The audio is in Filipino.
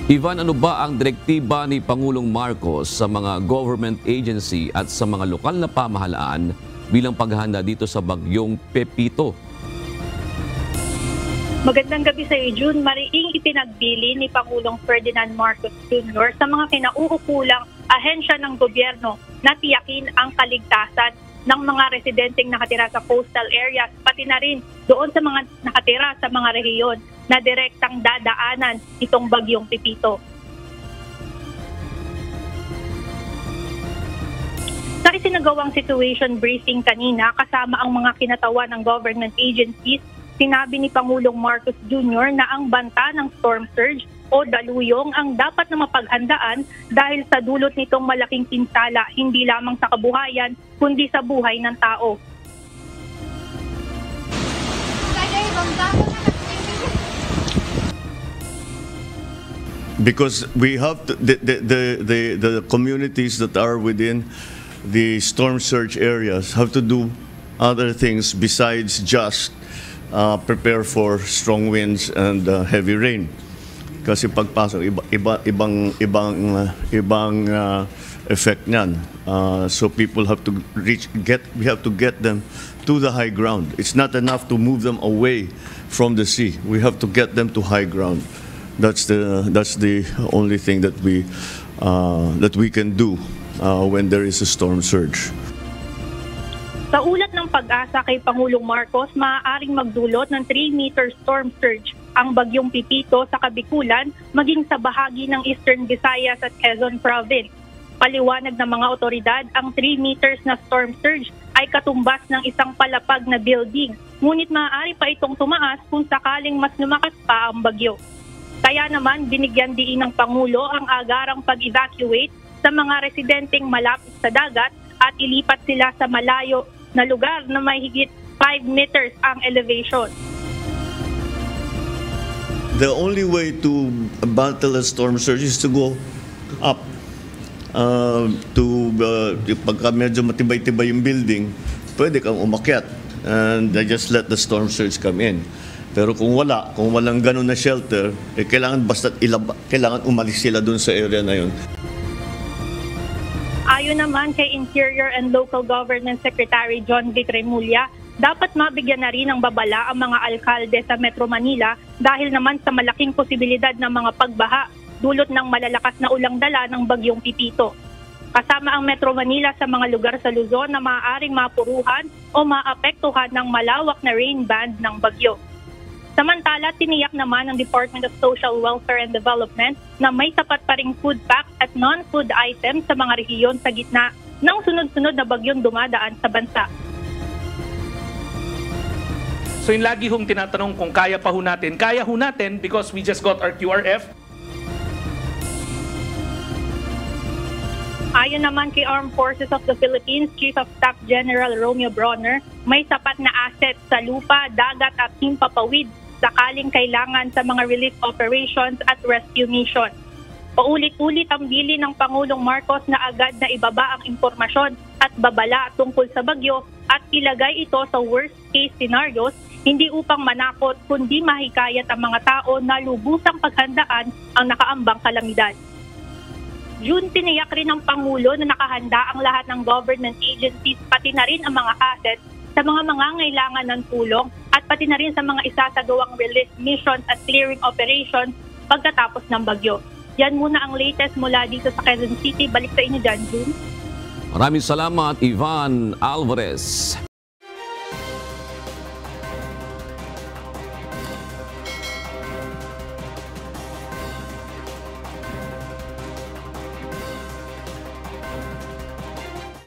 Ivan, ano ba ang direktiba ni Pangulong Marcos sa mga government agency at sa mga lokal na pamahalaan bilang paghahanda dito sa bagyong Pepito? Magandang gabi sa iyo, June. Mariing ipinagbili ni Pangulong Ferdinand Marcos Jr. sa mga kinauukulang ahensya ng gobyerno na tiyakin ang kaligtasan ng mga residenteng nakatira sa coastal areas, pati na rin doon sa mga nakatira sa mga rehiyon na direktang dadaanan itong bagyong Pepito. Sa isinagawang situation briefing kanina kasama ang mga kinatawan ng government agencies, sinabi ni Pangulong Marcos Jr. na ang banta ng storm surge o daluyong ang dapat na mapaghandaan dahil sa dulot nitong malaking pinsala hindi lamang sa kabuhayan kundi sa buhay ng tao. Because we have to, the communities that are within the storm surge areas have to do other things besides just prepare for strong winds and heavy rain. Kasi pagpasok ibang effect niyan. So people have to we have to get them to the high ground. It's not enough to move them away from the sea. We have to get them to high ground. That's the only thing that we can do when there is a storm surge. Sa ulat ng Pag-asa kay Pangulong Marcos, maaaring magdulot ng 3-meter storm surge ang bagyong Pepito sa Kabikulan maging sa bahagi ng Eastern Visayas at Quezon Province. Paliwanag ng mga otoridad, ang 3 meters na storm surge ay katumbas ng isang palapag na building. Ngunit maaari pa itong tumaas kung sakaling mas lumakas pa ang bagyo. Kaya naman binigyan diin ng Pangulo ang agarang pag-evacuate sa mga residenteng malapit sa dagat at ilipat sila sa malayo na lugar na may higit 5 meters ang elevation. The only way to battle a storm surge is to go up. Pagka medyo matibay-tibay yung building, pwede kang umakyat and just let the storm surge come in. Pero kung walang ganun na shelter, kailangan umalis sila dun sa area na yun. Ayon naman kay Interior and Local Government Secretary John Vic Remulla, dapat mabigyan na rin ng babala ang mga alkalde sa Metro Manila dahil naman sa malaking posibilidad ng mga pagbaha dulot ng malalakas na ulang dala ng bagyong Pepito. Kasama ang Metro Manila sa mga lugar sa Luzon na maaaring mapuruhan o maapektuhan ng malawak na rain band ng bagyo. Samantala, tiniyak naman ng Department of Social Welfare and Development na may sapat pa ring food packs at non-food items sa mga rehiyon sa gitna ng sunod-sunod na bagyong dumadaan sa bansa. So yung lagi hong tinatanong kung kaya pa ho natin, kaya ho natin because we just got our QRF. Ayon naman kay Armed Forces of the Philippines Chief of Staff General Romeo Bronner, may sapat na assets sa lupa, dagat at himpapawid sakaling kailangan sa mga relief operations at rescue mission. Paulit-ulit ang bili ng Pangulong Marcos na agad na ibaba ang impormasyon at babala tungkol sa bagyo at ilagay ito sa worst case scenarios, hindi upang manakot kundi mahikayat ang mga tao na lubusang paghandaan ang nakaambang kalamidad. June, tiniyak rin ng Pangulo na nakahanda ang lahat ng government agencies pati na rin ang mga assets sa mga mangangailangan ng tulong at pati na rin sa mga isasagawang relief missions at clearing operations pagkatapos ng bagyo. Yan muna ang latest mula dito sa Quezon City. Balik sa inyo dyan, June. Maraming salamat, Ivan Alvarez.